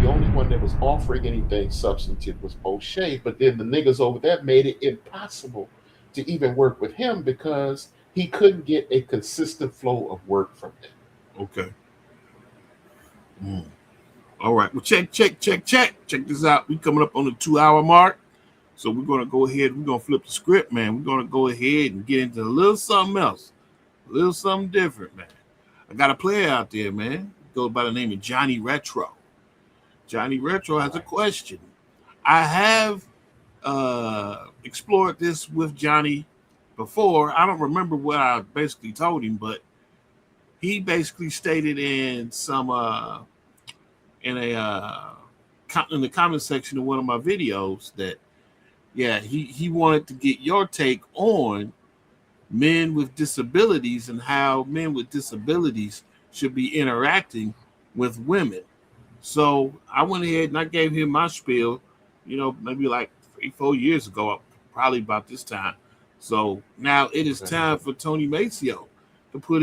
only one that was offering anything substantive was O'Shea. But then the niggas over there made it impossible to even work with him because he couldn't get a consistent flow of work from them. Okay. Mm. All right. Well, check this out. We coming up on the 2 hour mark. So we're gonna go ahead. We're gonna flip the script, man. We're gonna go ahead and get into a little something else, a little something different, man. I got a player out there, man. Goes by the name of Johnny Retro. Johnny Retro has a Right. question. I have explored this with Johnny before. I don't remember what I basically told him, but he basically stated in some in a in the comment section of one of my videos that yeah, he wanted to get your take on men with disabilities and how men with disabilities should be interacting with women. So I went ahead and I gave him my spiel, maybe like 3, 4 years ago, probably about this time. So now it is Okay. time for Tony Maceo to put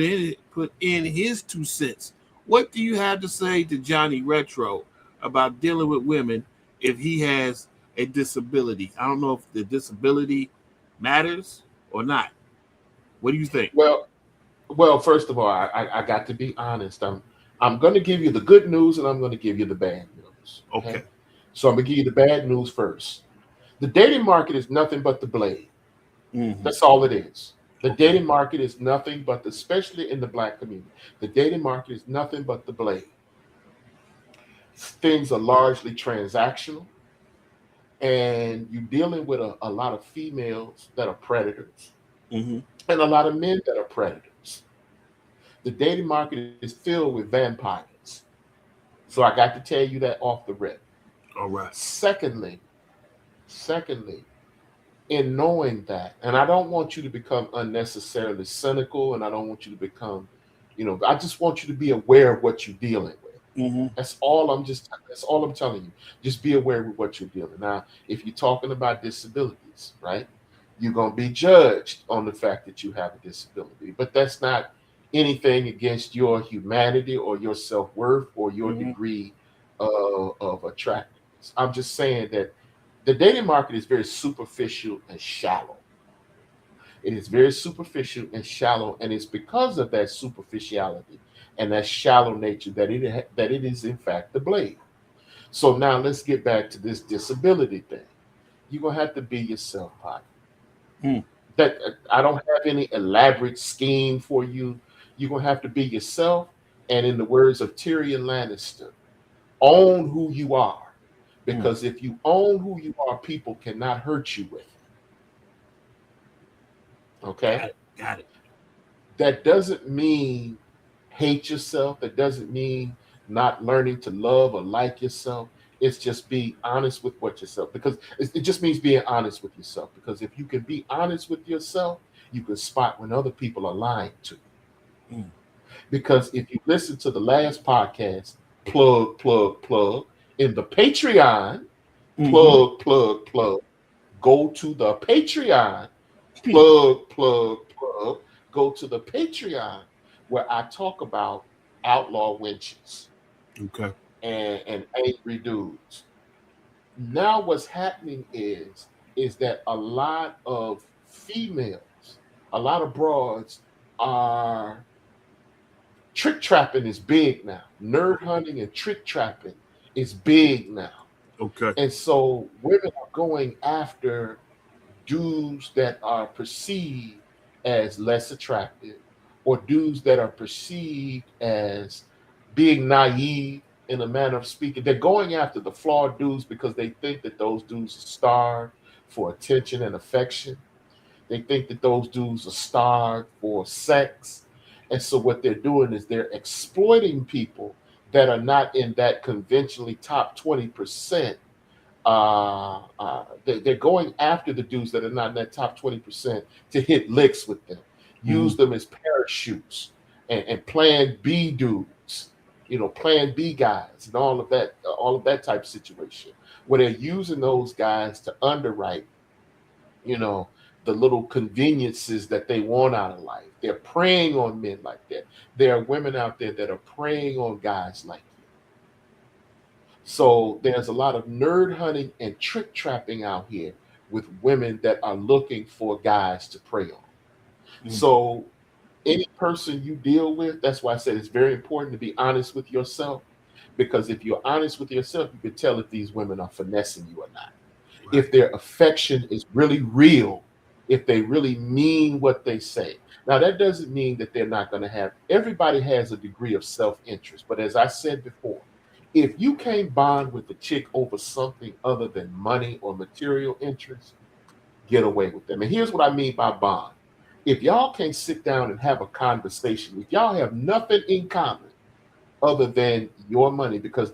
in his 2 cents. What do you have to say to Johnny Retro about dealing with women if he has a disability? I don't know if the disability matters or not. What do you think? Well, well, first of all, I got to be honest. I'm going to give you the good news and I'm going to give you the bad news. Okay. Okay. So I'm going to give you the bad news first. The dating market is nothing but the blade. Mm-hmm. That's all it is. The Okay. dating market is nothing but, especially in the black community, the dating market is nothing but the blade. Things are largely transactional, and you're dealing with a lot of females that are predators Mm-hmm. and a lot of men that are predators. The dating market is filled with vampires. So I got to tell you that off the rip. All right. Secondly, secondly, in knowing that, and I don't want you to become unnecessarily cynical, and I don't want you to become, I just want you to be aware of what you're dealing with. Mm-hmm. That's all I'm telling you. Just be aware of what you're dealing. Now, if you're talking about disabilities, right? You're gonna be judged on the fact that you have a disability. But that's not anything against your humanity or your self-worth or your Mm-hmm. degree of attractiveness. I'm just saying that the dating market is very superficial and shallow. It is very superficial and shallow, and it's because of that superficiality and that shallow nature that it is in fact the blade. So now let's get back to this disability thing. You're gonna have to be yourself, Pot. Mm. That I don't have any elaborate scheme for you. You're gonna have to be yourself, and in the words of Tyrion Lannister, own who you are. Mm. Because if you own who you are, people cannot hurt you with it. Okay? Got it. Got it. That doesn't mean hate yourself. That doesn't mean not learning to love or like yourself. It's just be honest with what yourself, because it just means being honest with yourself. Because if you can be honest with yourself, you can spot when other people are lying to you. Mm. Because if you listen to the last podcast, plug, in the Patreon, Mm-hmm. plug, go to the Patreon, plug, go to the Patreon where I talk about outlaw wenches Okay. and angry dudes. Now what's happening is that a lot of females, a lot of broads are trick trapping is big now. Nerd hunting and trick trapping is big now. Okay. And so women are going after dudes that are perceived as less attractive or dudes that are perceived as being naive in a manner of speaking. They're going after the flawed dudes because they think that those dudes are starved for attention and affection. They think that those dudes are starved for sex. And so what they're doing is they're exploiting people that are not in that conventionally top 20%. They're going after the dudes that are not in that top 20% to hit licks with them, Mm-hmm. use them as parachutes and plan B dudes, plan B guys and all of that type of situation where they're using those guys to underwrite, you know, the little conveniences that they want out of life. They're preying on men like that. There are women out there that are preying on guys like you. So there's a lot of nerd hunting and trick trapping out here with women that are looking for guys to prey on. Mm. So any person you deal with, that's why I said it's very important to be honest with yourself. Because if you're honest with yourself, you can tell if these women are finessing you or not. Right. If their affection is really real, if they really mean what they say. Now, that doesn't mean that they're not going to have, everybody has a degree of self interest. But as I said before, if you can't bond with the chick over something other than money or material interest, get away with them. And here's what I mean by bond. If y'all can't sit down and have a conversation, if y'all have nothing in common other than your money, because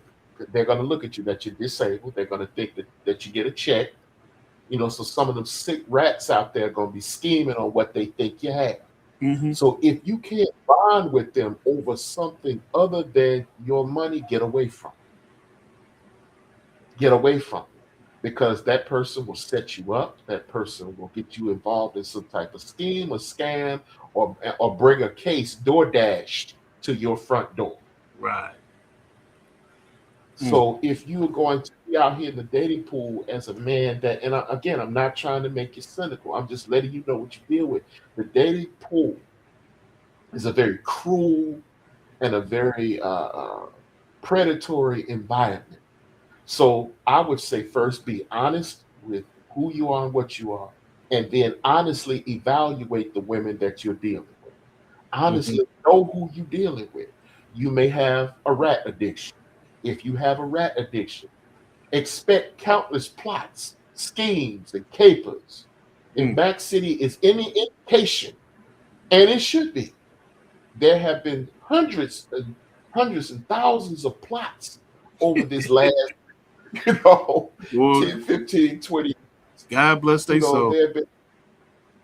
they're going to look at you that you're disabled, they're going to think that you get a check, so some of them sick rats out there are going to be scheming on what they think you have. Mm-hmm. So if you can't bond with them over something other than your money, get away from it. Get away from it. Because that person will set you up. That person will get you involved in some type of scheme or scam, or bring a case door dashed to your front door. Right. Mm. So if you're going to be out here in the dating pool as a man that, and again, I'm not trying to make you cynical. I'm just letting you know what you deal with. The dating pool is a very cruel and a very predatory environment. So I would say first be honest with who you are and what you are, and then honestly evaluate the women that you're dealing with. Mm-hmm. Honestly know who you're dealing with. You may have a rat addiction. If you have a rat addiction, expect countless plots, schemes, and capers. If Mm. Mac City is any indication, and it should be, there have been hundreds and thousands of plots over this last, you know, Well, 10, 15, 20 years. God bless they soul. There have been,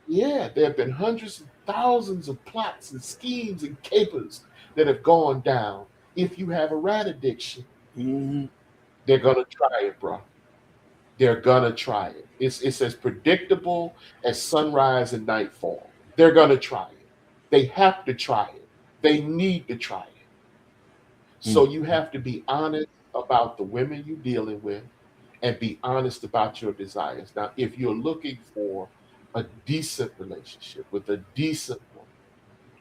yeah, there have been hundreds and thousands of plots and schemes and capers that have gone down. If you have a rat addiction, Mm-hmm. they're gonna try it, bro. They're gonna try it. It's as predictable as sunrise and nightfall. They're gonna try it. They have to try it. They need to try it. Mm. So you have to be honest about the women you're dealing with and be honest about your desires. Now, if you're looking for a decent relationship with a decent woman,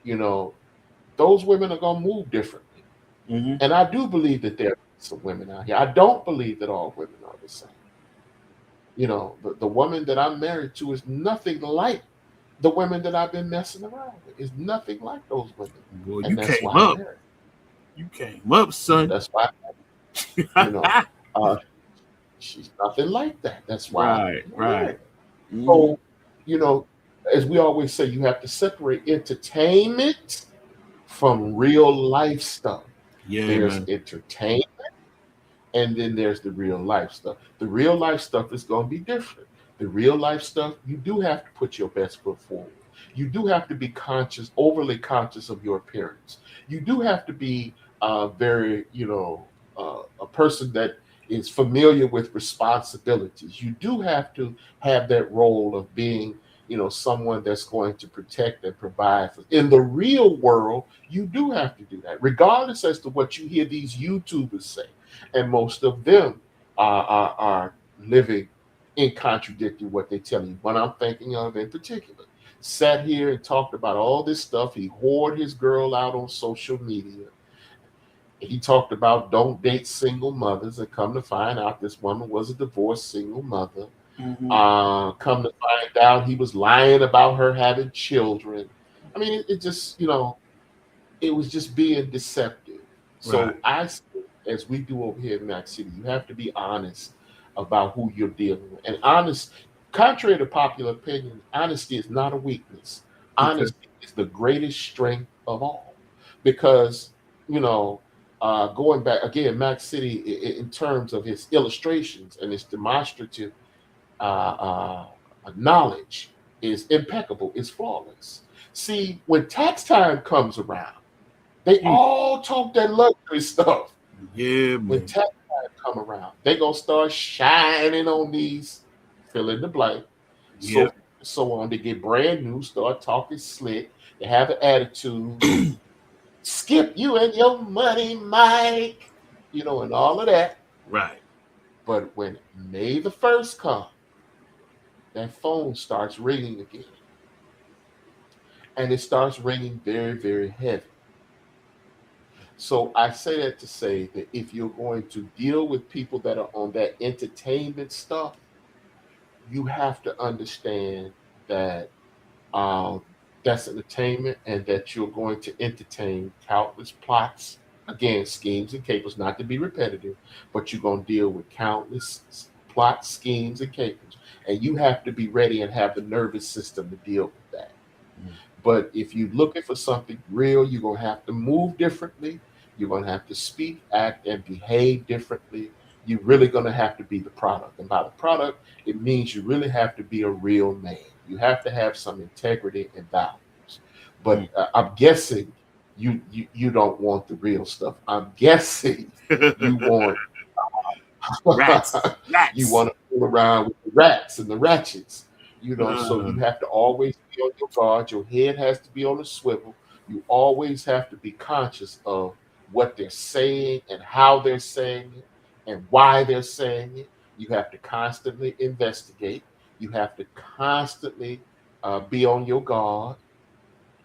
you know, those women are gonna move differently. Mm-hmm. And I do believe that there are some women out here. I don't believe that all women are the same. The woman that I'm married to is nothing like the women that I've been messing around with. Is nothing like those women. Well, And you that's came why I up. married. You came up, son. That's why, you know, uh, she's nothing like that. That's why Right. I Right. married. Mm-hmm. So, you know, as we always say, you have to separate entertainment from real life stuff. Yeah, There's man. entertainment, and then there's the real life stuff. The real life stuff is going to be different. The real life stuff, you do have to put your best foot forward. You do have to be conscious, overly conscious of your appearance. You do have to be very, a person that is familiar with responsibilities. You do have to have that role of being, someone that's going to protect and provide. In the real world, you do have to do that, regardless as to what you hear these YouTubers say, and most of them are living in contradicting what they tell you. What I'm thinking of in particular, sat here and talked about all this stuff. He whored his girl out on social media. He talked about don't date single mothers, and come to find out this woman was a divorced single mother. Mm-hmm. Come to find out he was lying about her having children. I mean, it just, it was just being deceptive. Right. So as we do over here in Mac City, you have to be honest about who you're dealing with. And honest, contrary to popular opinion, honesty is not a weakness. Okay. Honesty is the greatest strength of all. Because, going back again, Mac City, in terms of his illustrations and his demonstrative knowledge, is impeccable, is flawless. See, when tax time comes around, they Mm. all talk that luxury stuff. Yeah, When man. tax time come around, they gonna start shining on these fill in the blank, Yep. so on. They get brand new, start talking slick. They have an attitude. Skip you and your money, Mike. And all of that. Right. But when May the 1st comes, that phone starts ringing again. And it starts ringing very, very heavy. So I say that to say that if you're going to deal with people that are on that entertainment stuff, you have to understand that um, that's entertainment and that you're going to entertain countless plots, again, schemes and capers, not to be repetitive, but you're going to deal with countless plots, schemes, and capers. And you have to be ready and have the nervous system to deal with that. Mm. But if you're looking for something real, you're going to have to move differently. You're going to have to speak, act, and behave differently. You're really going to have to be the product. And by the product, it means you really have to be a real man. You have to have some integrity and values. Mm. But I'm guessing you don't want the real stuff. I'm guessing you want Rats. you Rats. want to fool around with the rats and the ratchets, so Uh, you have to always be on your guard. Your head has to be on a swivel. You always have to be conscious of what they're saying and how they're saying it and why they're saying it. You have to constantly investigate. You have to constantly be on your guard,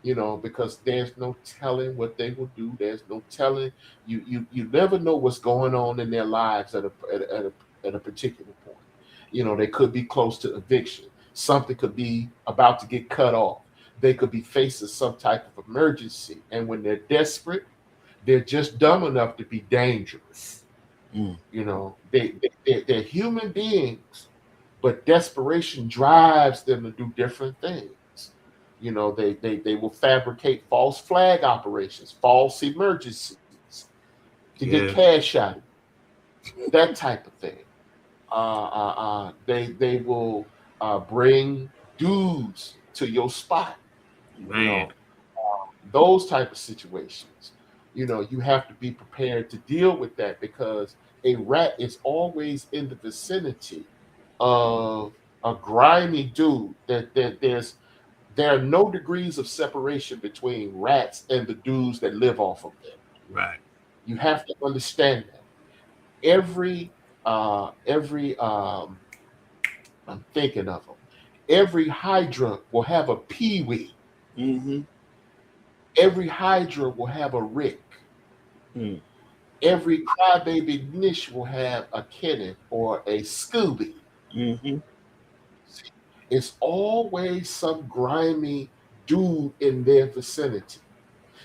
because there's no telling what they will do. There's no telling. You never know what's going on in their lives at a particular point. They could be close to eviction. Something could be about to get cut off. They could be facing some type of emergency. And when they're desperate, they're just dumb enough to be dangerous. mm. They're human beings, but desperation drives them to do different things. They will fabricate false flag operations, false emergencies to get Yeah, cash out of you, that type of thing. They will bring dudes to your spot, you man. know, those type of situations. You have to be prepared to deal with that because a rat is always in the vicinity of a grimy dude. There are no degrees of separation between rats and the dudes that live off of them. Right. You have to understand that. Every I'm thinking of them. Every hydra will have a peewee. Mm-hmm. Every hydra will have a Rick. Mm. Every crybaby niche will have a Kenneth or a Scooby. Mm-hmm. See, it's always some grimy dude in their vicinity.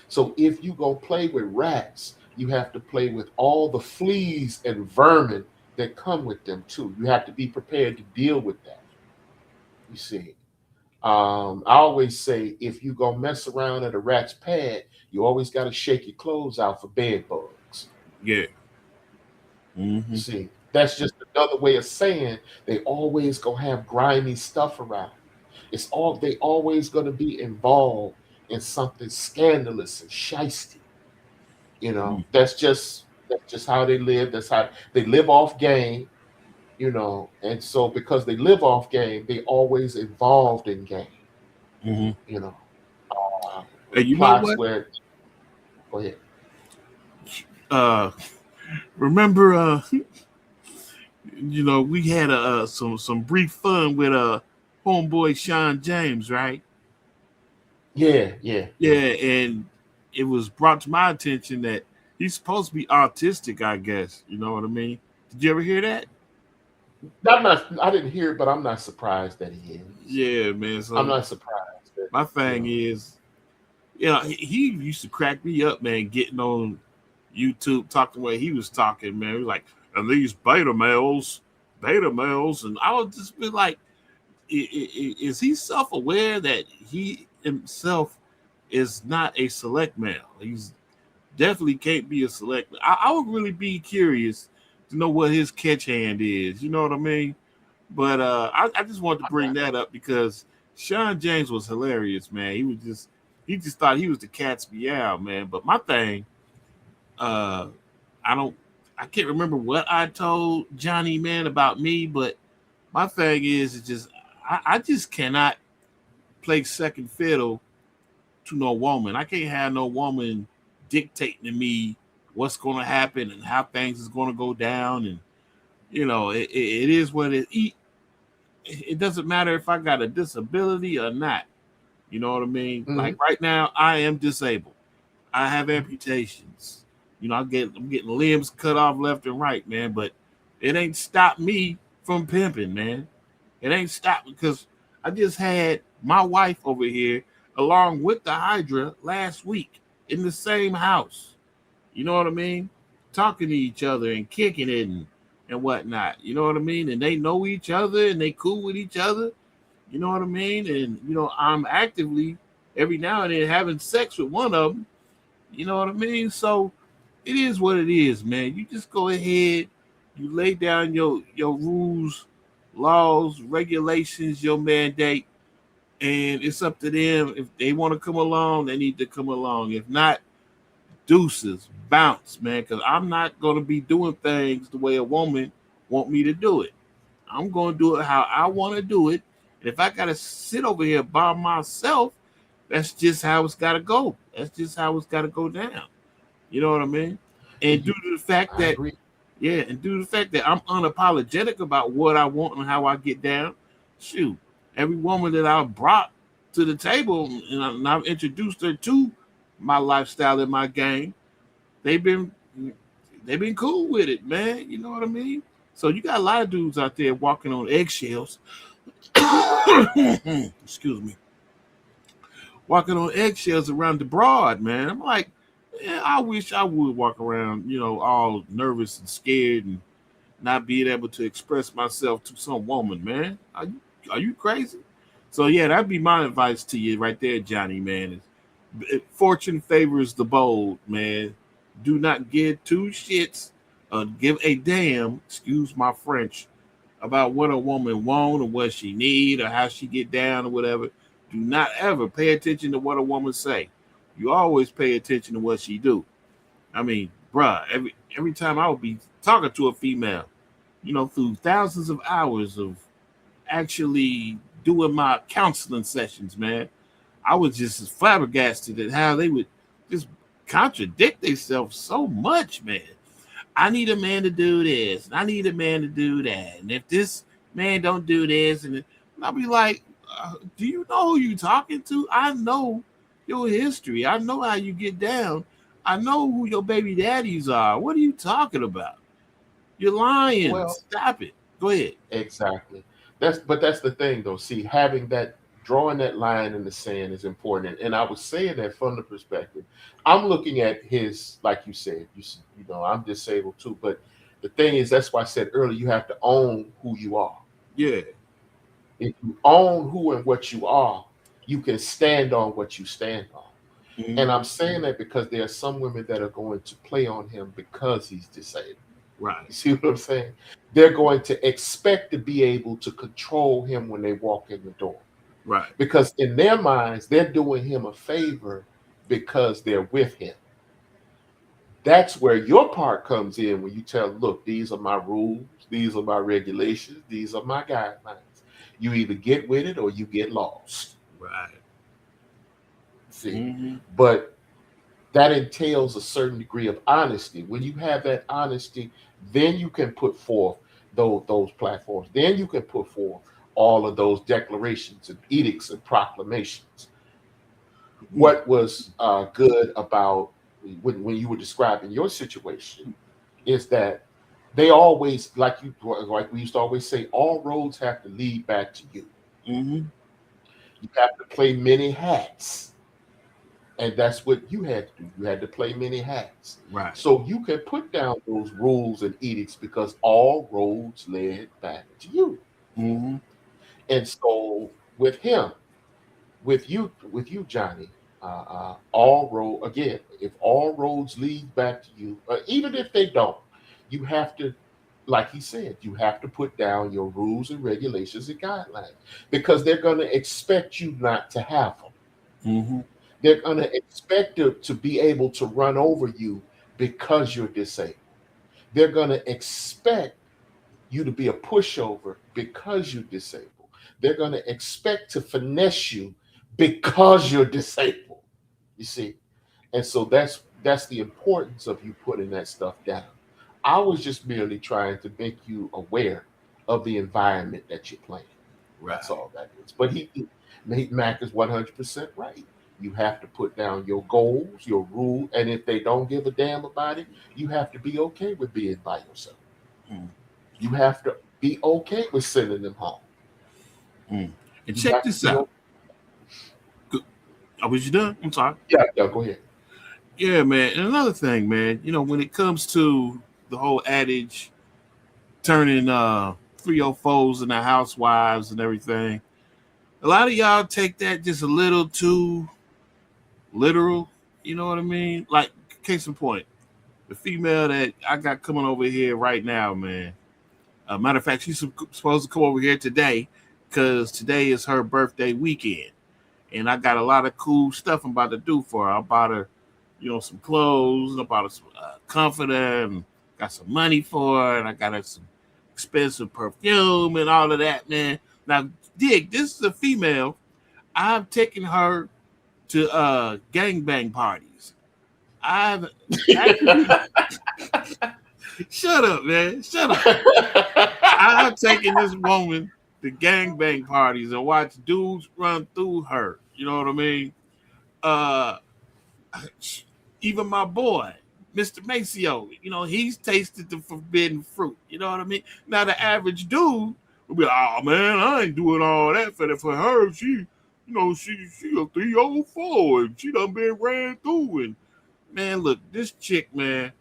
So if you go play with rats, you have to play with all the fleas and vermin that come with them too. You have to be prepared to deal with that. You see. I always say if you go mess around at a rat's pad, you always got to shake your clothes out for bed bugs. Yeah. You Mm-hmm. see, that's just another way of saying they always gonna have grimy stuff around. They always gonna be involved in something scandalous and shisty. Mm. That's just how they live. That's how they live off game. And so because they live off game, they always involved in game. Mm-hmm. You know, uh, And you know plots what? where go ahead. Uh, remember, we had some brief fun with homeboy Sean James, right? Yeah, yeah, Yeah, yeah. and it was brought to my attention that he's supposed to be autistic. I guess you know what I mean. Did you ever hear that? I didn't hear it, but I'm not surprised that he is. Yeah, man. I'm So not surprised that my you thing know. is, he used to crack me up, man. Getting on YouTube, talking the way he was talking, man. He was like, and these beta males, and I would just be like, is he self aware that he himself is not a select male? He's definitely can't be a select. I would really be curious to know what his catch hand is. You know what I mean? But I just wanted to bring that up because Sean James was hilarious, man. He just thought he was the cat's meow, man. But my thing, uh, I don't, I can't remember what I told Johnny, man, about me. But my thing is, it's just I just cannot play second fiddle to no woman. I can't have no woman dictating to me what's going to happen and how things is going to go down. And it is what it doesn't matter if I got a disability or not. You know what I mean? Hmm. Like right now, I am disabled. I have Hmm. amputations. I'm getting limbs cut off left and right, man. But it ain't stopped me from pimping, man. It ain't stopped because I just had my wife over here along with the Hydra last week in the same house. You know what I mean? Talking to each other and kicking it and whatnot. You know what I mean? And they know each other and they cool with each other. You know what I mean? And I'm actively every now and then having sex with one of them. You know what I mean? So it is what it is, man. You just go ahead, you lay down your rules, laws, regulations, your mandate, and it's up to them. If they want to come along, they need to come along. If not, deuces, bounce, man. Because I'm not gonna be doing things the way a woman want me to do it. I'm gonna do it how I want to do it. And if I gotta sit over here by myself, that's just how it's gotta go. That's just how it's gotta go down. You know what I mean? And You, due to the fact I that, agree. yeah, and due to the fact that I'm unapologetic about what I want and how I get down, shoot, every woman that I've brought to the table and I've introduced her to my lifestyle and my game, they've been they've been cool with it, man. You know what I mean? So you got a lot of dudes out there walking on eggshells. Excuse me, walking on eggshells around the broad, man. I'm like, yeah, I wish I would walk around, all nervous and scared and not being able to express myself to some woman, man. Are you crazy? So yeah, that'd be my advice to you right there, Johnny, man. Fortune favors the bold, man. Do not give two shits or give a damn, excuse my French, about what a woman want or what she need or how she get down or whatever. Do not ever pay attention to what a woman say. You always pay attention to what she do. I mean, bruh, every time I would be talking to a female, through thousands of hours of actually doing my counseling sessions, man, I was just as flabbergasted at how they would just contradict themselves so much, man. I need a man to do this, and I need a man to do that, and if this man don't do this, and I'll be like, do you know who you talking to? I know your history. I know how you get down. I know who your baby daddies are. What are you talking about? You're lying. Well, Stop it. Go ahead. exactly. That's the thing though. See, having that drawing that line in the sand is important. And I was saying that from the perspective, I'm looking at his, like you said, I'm disabled too. But the thing is, that's why I said earlier, you have to own who you are. Yeah. If you own who and what you are, you can stand on what you stand on. And Hmm. I'm saying that because there are some women that are going to play on him because he's disabled. Right. You see what I'm saying? They're going to expect to be able to control him when they walk in the door. Right. Because in their minds, they're doing him a favor because they're with him. That's where your part comes in when you tell, look, these are my rules, these are my regulations, these are my guidelines. You either get with it or you get lost. Right. See? Hmm. But that entails a certain degree of honesty. When you have that honesty, then you can put forth those platforms. Then you can put forth all of those declarations and edicts and proclamations. What was good about when you were describing your situation is that they always, like we used to always say, all roads have to lead back to you. Hmm. You have to play many hats. And that's what you had to do. You had to play many hats. Right. So you can put down those rules and edicts because all roads led back to you. Hmm. And so with him, with you, Johnny, all road again. If all roads lead back to you, even if they don't, you have to, like he said, you have to put down your rules and regulations and guidelines because they're going to expect you not to have them. Hmm. They're going to expect to be able to run over you because you're disabled. They're going to expect you to be a pushover because you're disabled. They're going to expect to finesse you because you're disabled. You see? And so that's the importance of you putting that stuff down. I was just merely trying to make you aware of the environment that you're playing. That's Right. all that is. But Mac is 100% right. You have to put down your goals, your rule, and if they don't give a damn about it, you have to be okay with being by yourself. Mm, You have to be okay with sending them home. mm. And You check have to this be out. okay. Go- Oh, was you done? I'm sorry. Yeah, yeah, go ahead. Yeah, man. And another thing, man, when it comes to the whole adage turning 304s into housewives and everything, a lot of y'all take that just a little too literal. You know what I mean? Like, case in point, the female that I got coming over here right now, man. Matter of fact, she's supposed to come over here today because today is her birthday weekend. And I got a lot of cool stuff I'm about to do for her. I bought her, some clothes, I bought her some comforter, and got some money for her, and I got her some expensive perfume and all of that, man. Now, dig, this is a female. I've taken her to gangbang parties. I've actually shut up, man, shut up. I've taken this woman to gangbang parties and watched dudes run through her. You know what I mean? Uh, Even my boy, Mr. Maceo, he's tasted the forbidden fruit. You know what I mean? Now the average dude will be like, oh man, I ain't doing all that for her. She a 304 and she done been ran through. And man, look, this chick, man,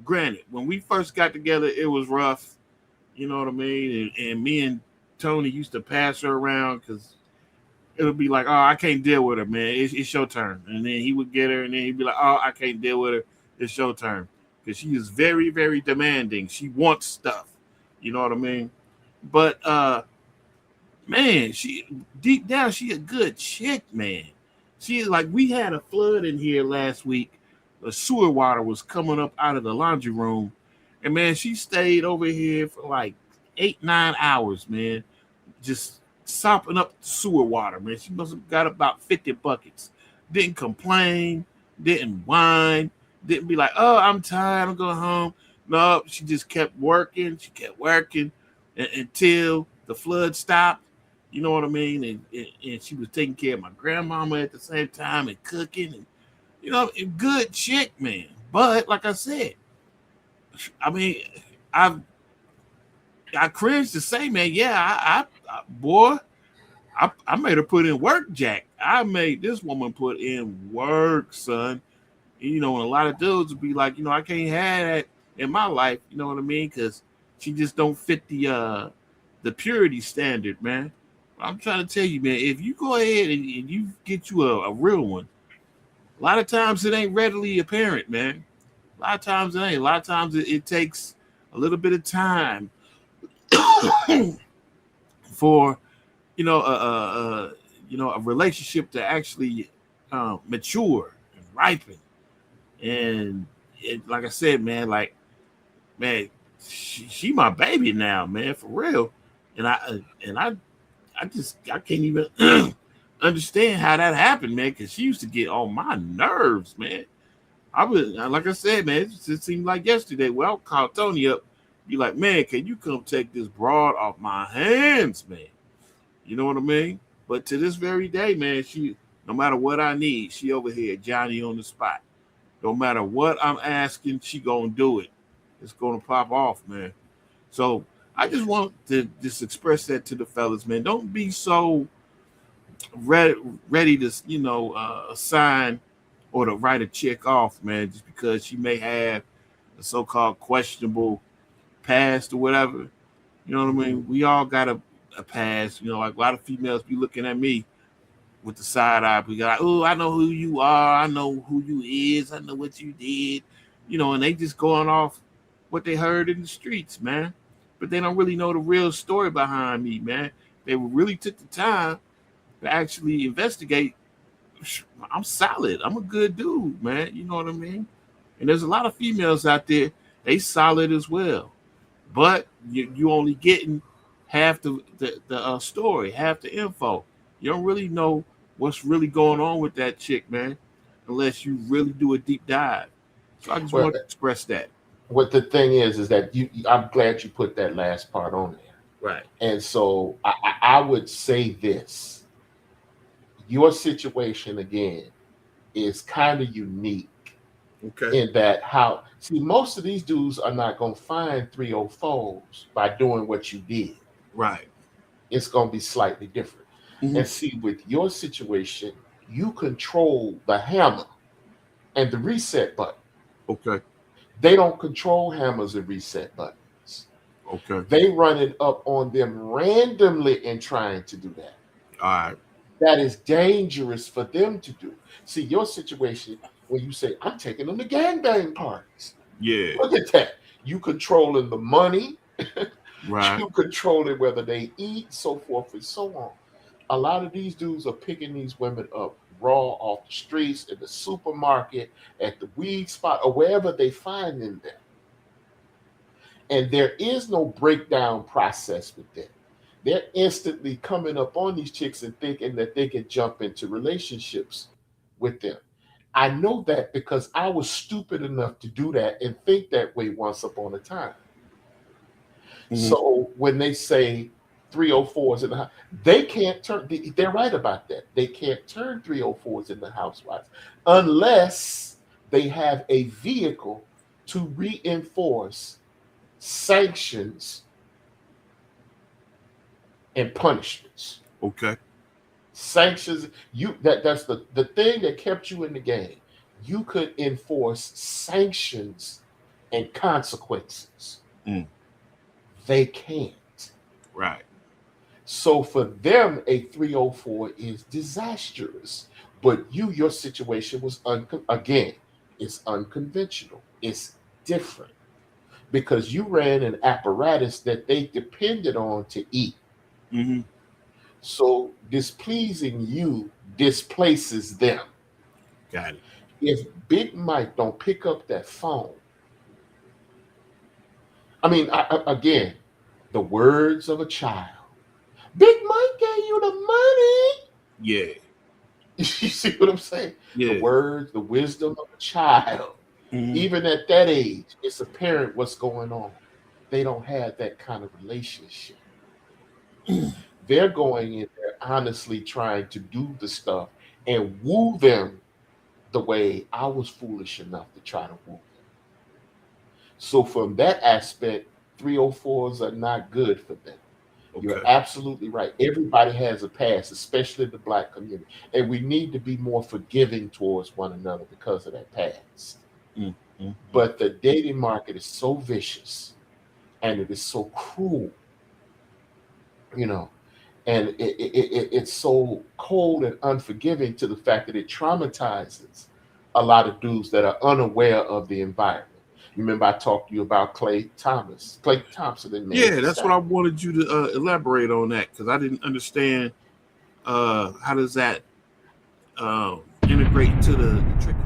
granted, when we first got together, it was rough. You know what I mean? And me and Tony used to pass her around because it would be like, oh, I can't deal with her, man. It's your turn. And then he would get her, and then he'd be like, oh, I can't deal with her. It's your turn. Because she is very, very demanding. She wants stuff. You know what I mean? But man, she deep down, she a good chick, man. She is like, we had a flood in here last week. The sewer water was coming up out of the laundry room. And man, she stayed over here for like 8, 9 hours, man, just sopping up sewer water, man. She must have got about 50 buckets. Didn't complain, didn't whine, didn't be like, oh, I'm tired, I'm going home. No, she just kept working. She kept working until the flood stopped. You know what I mean? And she was taking care of my grandmama at the same time and cooking. And, a good chick, man. But like I said, I mean, I I cringe to say, man, yeah, boy, I made her put in work, Jack. I made this woman put in work, son. And a lot of dudes would be like, I can't have that in my life. You know what I mean? Because she just don't fit the purity standard, man. I'm trying to tell you, man, if you go ahead and you get you a real one, a lot of times it ain't readily apparent, man. A lot of times it ain't. A lot of times it takes a little bit of time for a relationship to actually mature and ripen. And like I said, man, she my baby now, man, for real. And I can't even understand how that happened, man, because she used to get on my nerves, man. I was like I said, man, it just seemed like yesterday. Well, I'll call Tony up, be like, man, can you come take this broad off my hands, man? You know what I mean? But to this very day, man, she no matter what I need, she over here, Johnny on the spot. No matter what I'm asking, she gonna do it. It's gonna pop off, man. So I just want to just express that to the fellas, man. Don't be so ready, ready to assign or to write a chick off, man, just because she may have a so-called questionable past or whatever. You know what I Mhm. mean? We all got a past. Like a lot of females be looking at me with the side eye. We got, oh, I know who you are. I know who you is. I know what you did. And they just going off what they heard in the streets, man. But they don't really know the real story behind me, man. They really took the time to actually investigate. I'm solid. I'm a good dude, man. You know what I mean? And there's a lot of females out there. They solid as well, but you only getting half the story, half the info. You don't really know what's really going on with that chick, man, unless you really do a deep dive. So I just Well, want to express that. what the thing is that I'm glad you put that last part on there. Right. And so I would say this: your situation again is kind of unique Okay. in that how see most of these dudes are not going to find 304s by doing what you did. Right. It's going to be slightly different. Mm-hmm. And see, with your situation, you control the hammer and the reset button. Okay. They don't control hammers and reset buttons. Okay. They run it up on them randomly in trying to do that. All right. That is dangerous for them to do. See, your situation, when you say, I'm taking them to gangbang parties. Yeah. Look at that. You controlling the money, Right. you controlling whether they eat, so forth and so on. A lot of these dudes are picking these women up raw off the streets, in the supermarket, at the weed spot, or wherever they find them there. And there is no breakdown process with them. They're instantly coming up on these chicks and thinking that they can jump into relationships with them. I know that because I was stupid enough to do that and think that way once upon a time. Mm-hmm. So when they say 304s in the house, they can't turn, they're right about that. They can't turn 304s into housewives unless they have a vehicle to reinforce sanctions and punishments. Okay. Sanctions, that's the thing that kept you in the game. You could enforce sanctions and consequences. Mm. They can't. Right. So for them, a 304 is disastrous. But your situation was again, it's unconventional. It's different because you ran an apparatus that they depended on to eat. Mm-hmm. So displeasing you displaces them. Got it. If Big Mike don't pick up that phone, I mean, again, the words of a child. Big Mike gave you the money. Yeah. You see what I'm saying? The Yeah. words, the wisdom of a child. Mm-hmm. Even at that age, it's apparent what's going on. They don't have that kind of relationship. They're going in there honestly trying to do the stuff and woo them the way I was foolish enough to try to woo them. So from that aspect, 304s are not good for them. You're Okay. absolutely right. Everybody has a past, especially the Black community. And we need to be more forgiving towards one another because of that past. Mm-hmm. But the dating market is so vicious and it is so cruel, you know, and it's so cold and unforgiving to the fact that it traumatizes a lot of dudes that are unaware of the environment. You remember I talked to you about Clay Thompson and Megan Yeah, Thee that's what I Stallion. wanted you to elaborate on that because I didn't understand how does that integrate to the trick